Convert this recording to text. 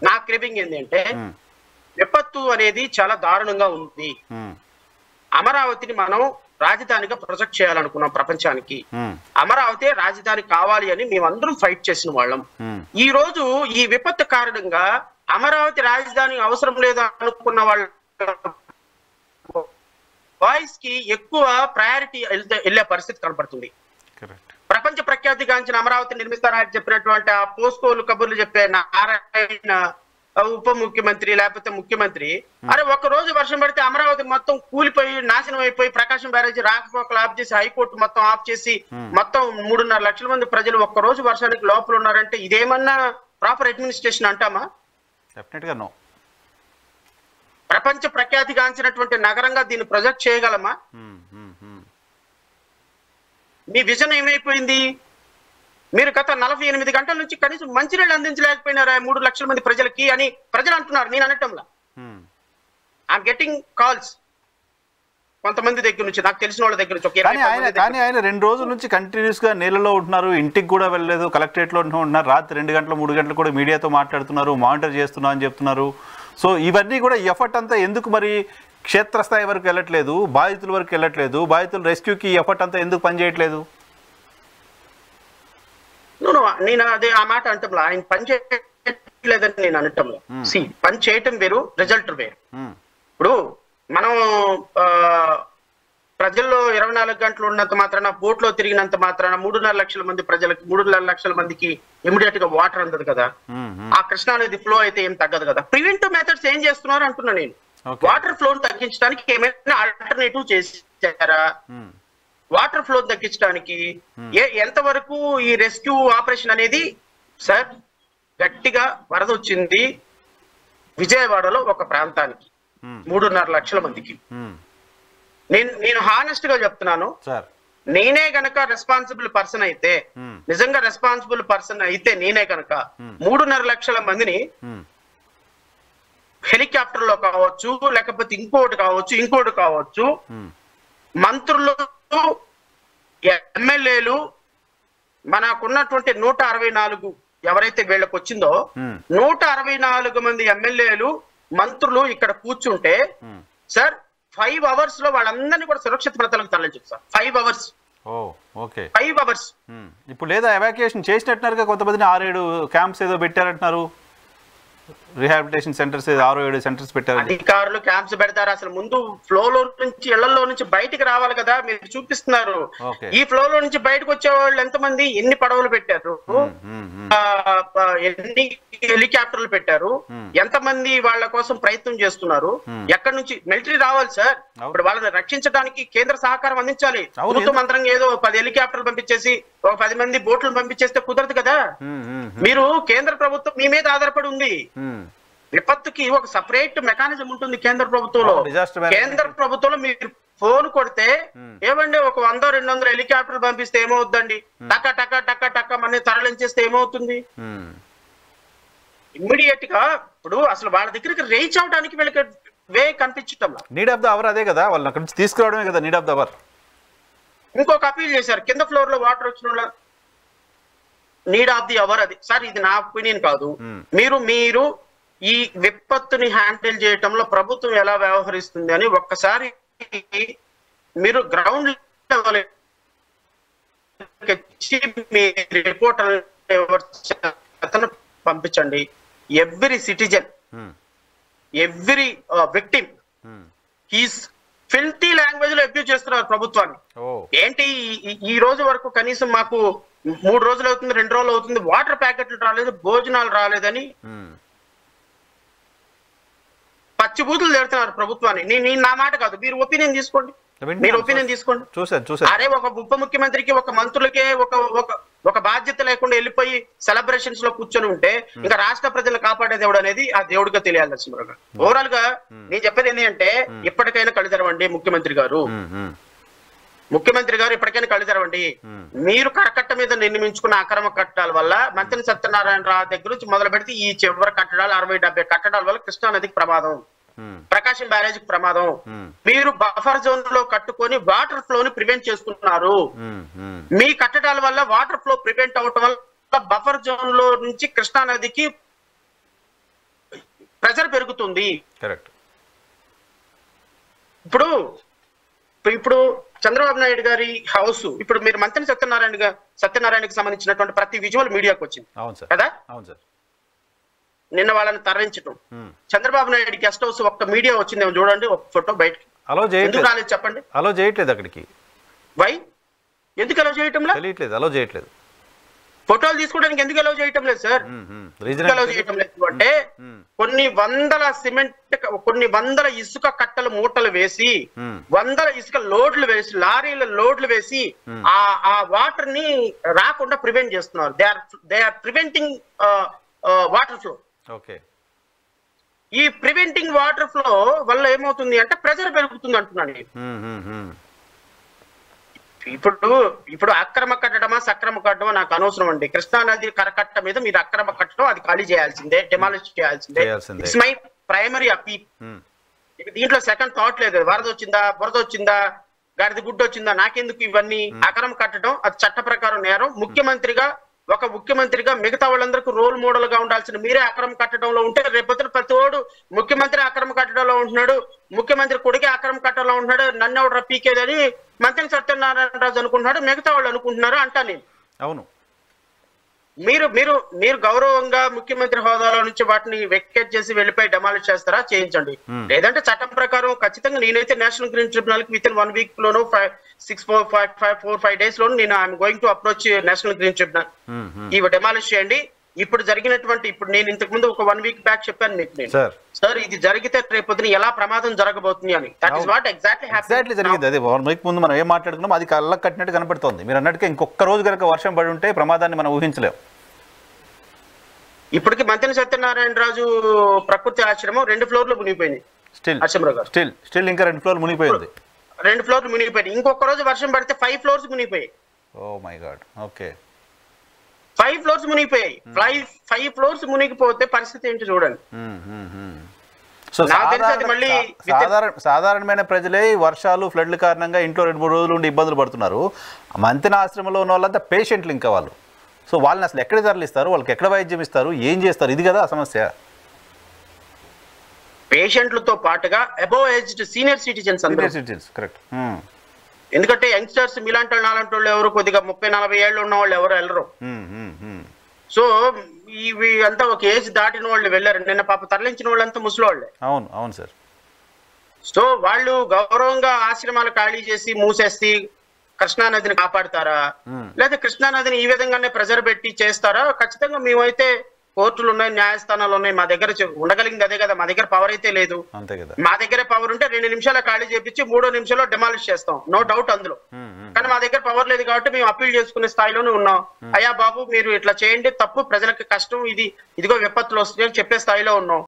నా క్రేవింగ్ ఏంటంటే విపత్తు అనేది చాలా దారుణంగా ఉంది. అమరావతిని మనం రాజధానిగా ప్రొజెక్ట్ చేయాలనుకున్నాం ప్రపంచానికి. అమరావతి రాజధాని కావాలి అని మేమందరం ఫైట్ చేసిన వాళ్ళం. ఈ రోజు ఈ విపత్తు కారణంగా అమరావతి రాజధాని అవసరం లేదు అనుకున్న వాళ్ళ వాయిస్ కి ఎక్కువ ప్రయారిటీ వెళ్ళే పరిస్థితి కనపడుతుంది. ప్రపంచ ప్రఖ్యాతిగాంచిన అమరావతి నిర్మిస్తారని చెప్పినటువంటి ఆ పోస్కోలు కబుర్లు చెప్పే నారాయణ ఉప ముఖ్యమంత్రి లేకపోతే ముఖ్యమంత్రి, అరే ఒక్క రోజు వర్షం పడితే అమరావతి మొత్తం కూలిపోయి నాశనం అయిపోయి ప్రకాశం బ్యారేజీ రాకపోకలు ఆఫ్ చేసి హైకోర్టు మొత్తం ఆఫ్ చేసి మొత్తం 3.5 లక్షల మంది ప్రజలు ఒక్క రోజు వర్షానికి లోపల ఉన్నారంటే ఇదేమన్నా ప్రాపర్ అడ్మినిస్ట్రేషన్ అంటామా? డెఫినెట్‌గా నో. ప్రపంచ ప్రఖ్యాతిగాంచినటువంటి నగరంగా దీన్ని ప్రొజెక్ట్ చేయగలమా? మీ విజన్ ఏమైపోయింది? మీరు గత 48 గంటల నుంచి కనీసం మంచినీళ్ళు అందించలేకపోయినారా 3 లక్షల మంది ప్రజలకి అని ప్రజలు అంటున్నారు. నేను అనటంలా, ఐఎమ్ గెటింగ్ కాల్స్ కొంతమంది దగ్గర నుంచి, నాకు తెలిసిన వాళ్ళ దగ్గర నుంచి. కానీ ఆయన 2 రోజుల నుంచి కంటిన్యూస్ గా నీళ్ళలో ఉంటున్నారు, ఇంటికి కూడా వెళ్ళలేదు, కలెక్టరేట్ లో ఉంటున్నారు, రాత్రి 2 గంటలు 3 గంటలు కూడా మీడియాతో మాట్లాడుతున్నారు, మానిటర్ చేస్తున్నా అని చెప్తున్నారు. సో ఇవన్నీ కూడా ఎఫర్ట్ అంతా ఎందుకు మరి క్షేత్రస్థాయి వరకు వెళ్ళట్లేదు, బాధితుల వరకు వెళ్ళట్లేదు, బాధితుల రెస్క్యూకి ఎఫర్ట్ అంతా ఎందుకు పనిచేయట్లేదు? నేను అదే ఆ మాట అంటంలా, ఆయన పని చేయట్లేదని నేను అనటంలో. పని చేయటం వేరు, రిజల్ట్ వేరు. ఇప్పుడు మనం ప్రజల్లో 24 గంటలు ఉన్నంత మాత్రాన, బోట్లో తిరిగినంత మాత్రాన 3.5 లక్షల మంది ప్రజలకి 3.5 లక్షల మందికి ఇమీడియట్ గా వాటర్ అందదు కదా. ఆ కృష్ణా నది ఫ్లో అయితే ఏం తగ్గదు కదా. ప్రివెంటివ్ మెథడ్స్ ఏం చేస్తున్నారు అంటున్నా నేను. వాటర్ ఫ్లో తగ్గించడానికి ఏమైనా ఆల్టర్నేటివ్ చేశారా? వాటర్ ఫ్లో తగ్గించడానికి ఎంతవరకు ఈ రెస్క్యూ ఆపరేషన్ అనేది? సార్, గట్టిగా వరద వచ్చింది విజయవాడలో ఒక ప్రాంతానికి 3.5 లక్షల మందికి. నేను హానెస్ట్ గా చెప్తున్నాను, నేనే గనక రెస్పాన్సిబుల్ పర్సన్ అయితే, నిజంగా రెస్పాన్సిబుల్ పర్సన్ అయితే నేనే గనక 3.5 లక్షల మందిని హెలికాప్టర్ లో కావచ్చు, లేకపోతే ఇంకోటి కావచ్చు, మంత్రులు, ఎమ్మెల్యేలు, మనకున్నటువంటి 164 ఎవరైతే వీళ్ళకి వచ్చిందో 164 మంది ఎమ్మెల్యేలు, మంత్రులు ఇక్కడ కూర్చుంటే సార్ 5 అవర్స్ లో వాళ్ళందరినీ కూడా సురక్షిత ప్రాంతాలకు తరలించు సార్. 5 అవర్స్. 5 అవర్స్. ఇప్పుడు లేదా ఎవాక్యుయేషన్ చేసినట్టున్నారుగా, కొంతమందిని 6-7 క్యాంప్స్ ఏదో పెట్టారంటున్నారు, రిహాబిలిటేషన్ సెంటర్స్ 6-7 సెంటర్స్ పెట్టారు. అధికారులు క్యాంప్స్ పెడతారు. అసలు ముందు ఫ్లోలో నుంచి, ఇళ్లలో నుంచి బయటికి రావాలి కదా. మీరు చూపిస్తున్నారు ఈ ఫ్లోలో నుంచి బయటకు వచ్చే వాళ్ళు ఎంతమంది, ఎన్ని పడవలు పెట్టారు, ఎన్ని హెలికాప్టర్లు పెట్టారు, ఎంతమంది వాళ్ళ కోసం ప్రయత్నం చేస్తున్నారు, ఎక్కడి నుంచి మిలిటరీ రావాలి సార్. ఇప్పుడు వాళ్ళని రక్షించడానికి కేంద్ర సహకారం అందించాలి. ప్రభుత్వం మంత్రంగా ఏదో 10 హెలికాప్టర్లు పంపించేసి ఒక 10 మంది బోట్లు పంపించేస్తే కుదరదు కదా. మీరు కేంద్ర ప్రభుత్వం మీ మీద ఆధారపడి ఉంది. విపత్తుకి ఒక సపరేట్ మెకానిజం ఉంటుంది కేంద్ర ప్రభుత్వంలో. కేంద్ర ప్రభుత్వంలో మీరు ఫోన్ కొడితే ఏమండి ఒక 100-200 హెలికాప్టర్లు పంపిస్తే ఏమవుద్దండి, టక్క టక్క టక్క టక్క మన తరలించేస్తే ఏమవుతుంది? ఇమ్మీడియట్ గా ఇప్పుడు అసలు వాళ్ళ దగ్గరికి రీచ్ అవడానికి వీళ్ళకి వే కనిపించటం. నీడ్ ఆఫ్ ద అవర్ అదే కదా, వాళ్ళని అక్కడి నుంచి తీసుకురావడమే కదా నీడ్ ఆఫ్ ద అవర్. ఇంకొక అపీల్ చేశారు, కింద ఫ్లోర్ లో వాటర్ వచ్చిన వాళ్ళ నీడ్ ఆఫ్ ది అవర్ అది. సార్, ఇది నా ఒపీనియన్ కాదు. మీరు ఈ విపత్తుని హ్యాండిల్ చేయటంలో ప్రభుత్వం ఎలా వ్యవహరిస్తుంది అని ఒక్కసారి మీరు గ్రౌండ్ లెవెల్ మీ రిపోర్టర్ పంపించండి. Every citizen, every victim he's filthy language లో అబ్యూజ్ చేస్తున్నారు ప్రభుత్వాన్ని. ఏంటి ఈ రోజు వరకు కనీసం మాకు 3 రోజులు అవుతుంది, 2 రోజులు అవుతుంది, వాటర్ ప్యాకెట్లు రాలేదు, భోజనాలు రాలేదని పచ్చిబూతులు తిడుతున్నారు ప్రభుత్వాన్ని. నేను నా మాట కాదు, మీరు ఒపీనియన్ తీసుకోండి. అరే ఒక ఉప ముఖ్యమంత్రికి, ఒక మంత్రులకే ఒక బాధ్యత లేకుండా వెళ్ళిపోయి సెలబ్రేషన్స్ లో కూర్చొని ఉంటే ఇంకా రాష్ట్ర ప్రజలను కాపాడేది దేవుడు అనేది ఆ దేవుడిగా తెలియాలి. నరసింహరావు, ఓవరాల్ గా నేను చెప్పేది ఏంటంటే ఇప్పటికైనా కళ్ళు తెరవండి ముఖ్యమంత్రి గారు ఇప్పటికైనా కళ్ళు తెరవండి. మీరు కరకట్ట మీద నిర్మించుకున్న అక్రమ కట్టడాల వల్ల మంత్రి సత్యనారాయణ రావు దగ్గర నుంచి మొదలు పెడితే ఈ చివరి కట్టడాలు 60-70 కట్టడాల వల్ల కృష్ణా నదికి ప్రమాదం, ప్రకాశం బ్యారేజ్కి ప్రమాదం. మీరు బఫర్ జోన్ లో కట్టుకొని వాటర్ ఫ్లో ని ప్రివెంట్ చేసుకుంటున్నారు. మీ కట్టడాల వల్ల వాటర్ ఫ్లో ప్రివెంట్ అవటం వల్ల బఫర్ జోన్ లో నుంచి కృష్ణా నదికి జరుగుతుంది. కరెక్ట్. ఇప్పుడు చంద్రబాబు నాయుడు గారి హౌస్ ఇప్పుడు మీరు మంత్రి సత్యనారాయణకి సంబంధించినటువంటి ప్రతి విజువల్ మీడియాకి వచ్చింది కదా. అవును సార్. నిన్న వాళ్ళని తరలించడం, చంద్రబాబు నాయుడు గెస్ట్ హౌస్ ఒక్క మీడియా వచ్చిందేమో చూడండి, ఒక ఫోటో బయటకి ఎందుకు రాలేదు చెప్పండి. అలో చేయట్లేదు అక్కడికి. వై? ఎందుకు అలో చేయటం లేదు? అలో చేయట్లేదు. ఫోటోలు తీసుకోవడానికి ఎందుకు అలో చేయటం లేదు సార్? అలో చేయటం లేదు అంటే కొన్ని వందల ఇసుక కట్టలు మూటలు వేసి, వందల ఇసుక లోడ్లు వేసి, లారీల లోడ్లు వేసి ఆ వాటర్ ని రాకుండా ప్రివెంట్ చేస్తున్నారు. They are preventing water flow. Okay. ఈ ప్రివెంటింగ్ వాటర్ ఫ్లో వల్ల ఏమవుతుంది అంటే ప్రెజర్ పెరుగుతుంది అంటున్నాను. ఇప్పుడు అక్రమ కట్టడమా సక్రమ కట్టడమా నాకు అనవసరం అండి. కృష్ణానది కరకట్ట మీద మీరు అక్రమ కట్టడం అది ఖాళీ చేయాల్సిందే, డెమాలిష్ చేయాల్సిందే. It's my primary appeal. దీంట్లో సెకండ్ థాట్ లేదు. వరద వచ్చిందా, బురద వచ్చిందా, గాడిద గుడ్డ వచ్చిందా, నాకెందుకు ఇవన్నీ. అక్రమ కట్టడం అది చట్ట ప్రకారం నేరం. ఒక ముఖ్యమంత్రిగా మిగతా వాళ్ళందరికీ రోల్ మోడల్ గా ఉండాల్సిన మీరే అక్రమ కట్టడంలో ఉంటే రేపొద్దున ప్రతి ఓడు ముఖ్యమంత్రి అక్రమ కట్టడంలో ఉంటున్నాడు, ముఖ్యమంత్రి కొడుకే అక్రమ కట్టడంలో ఉంటున్నాడు, నన్ను ఎవరు పీకేదని మంత్రి సత్యనారాయణ రాజు అనుకుంటున్నాడు, మిగతా వాళ్ళు అనుకుంటున్నారు అంటా నేను. అవును. మీరు గౌరవంగా ముఖ్యమంత్రి హోదాలో నుంచి వాటిని వెకేట్ చేసి వెళ్ళిపోయి డెమాలిష్ చేస్తారా? చేయించండి. లేదంటే చట్టం ప్రకారం ఖచ్చితంగా నేనైతే నేషనల్ గ్రీన్ ట్రిబ్యునల్ కి విత్ ఇన్ 1 వీక్ లోనో 4-5 డేస్ లోను నేను I'm going to approach national green tribunal. ఇవి డెమాలిష్ చేయండి. ఇప్పుడు నేను ఇంతకు ముందు ఒక 1 వీక్ బ్యాక్ చెప్పాను మీకు నేను, సార్ ఇది జరిగితే రేపొద్దున ఎలా ప్రమాదం జరగబోతుంది అని. దట్ ఇస్ వాట్ ఎగ్జాక్ట్లీ జరిగింది. అదే 1 వీక్ ముందు మనం ఏం మాట్లాడుకున్నాం అది కళ్ళ కట్టినట్టు కనపడుతోంది. మీరు అన్నట్టుగా ఇంకొక రోజు కనుక వర్షం పడి ఉంటే ప్రమాదాన్ని మనం ఊహించలేం. ఇప్పటికి మంత్రి సత్యనారాయణ రాజు ప్రకృతి ఆశ్రమం 2 ఫ్లోర్లు మునిగిపోయింది. స్టిల్ ఇంకా 2 ఫ్లోర్లు మునిగిపోయింది. 2 ఫ్లోర్లు మునిగిపోయింది. ఇంకొక రోజు వర్షం పడితే 5 ఫ్లోర్స్ మునిగిపోయాయి. Oh my god. Okay. 5 floors మునిగిపోయాయి. 5 ఫ్లోర్స్ మునిగిపోతే పరిస్థితి ఏంటి చూడండి. సో సాధారణమైన ప్రజలే వర్షాలు ఫ్లడ్ల కారణంగా ఇంట్లో 2-3 రోజులు ఉండి ఇబ్బందులు పడుతున్నారు. మంతెన ఆశ్రమంలో ఉన్న వాళ్ళంతా పేషెంట్లు ఇంకా వాళ్ళు. సో వాళ్ళని అసలు ఎక్కడ తరలిస్తారు, వాళ్ళకి ఎక్కడ వైద్యం ఇస్తారు, ఏం చేస్తారు? ఇది కదా సమస్య. పేషెంట్లతో పాటుగా above aged senior citizens correct. ఎందుకంటే యంగ్స్టర్స్ మీలాంటి వాళ్ళు నాలాంటి వాళ్ళు ఎవరు కొద్దిగా 30-40 ఏళ్ళు ఉన్న వాళ్ళు ఎవరు వెళ్ళరు. సో ఇవి అంతా ఒక ఏజ్ దాటిన వాళ్ళు వెళ్ళారు. నిన్న పాప తరలించిన వాళ్ళంతా ముసలివాళ్ళే. అవును అవును సార్. సో వాళ్ళు గౌరవంగా ఆశ్రమాలు ఖాళీ చేసి మూసేసి కృష్ణానదిని కాపాడుతారా, లేదా కృష్ణానదిని ఈ విధంగానే ప్రెజర్ పెట్టి చేస్తారా? ఖచ్చితంగా మేమైతే కోర్టులు ఉన్నాయి, న్యాయస్థానాలు ఉన్నాయి, మా దగ్గర ఉండగలిగింది అదే కదా. మా దగ్గర పవర్ అయితే లేదు. మా దగ్గర పవర్ ఉంటే 2 నిమిషాలు ఖాళీ చేపించి 3వ నిమిషంలో డెమాలిష్ చేస్తాం, నో డౌట్ అందులో. కానీ మా దగ్గర పవర్ లేదు కాబట్టి మేము అప్పీల్ చేసుకునే స్థాయిలోనే ఉన్నాం. అయ్యా బాబు మీరు ఇట్లా చేయండి, తప్పు, ప్రజలకు కష్టం, ఇదిగో విపత్తులు వస్తున్నాయి అని చెప్పే స్థాయిలో ఉన్నాం.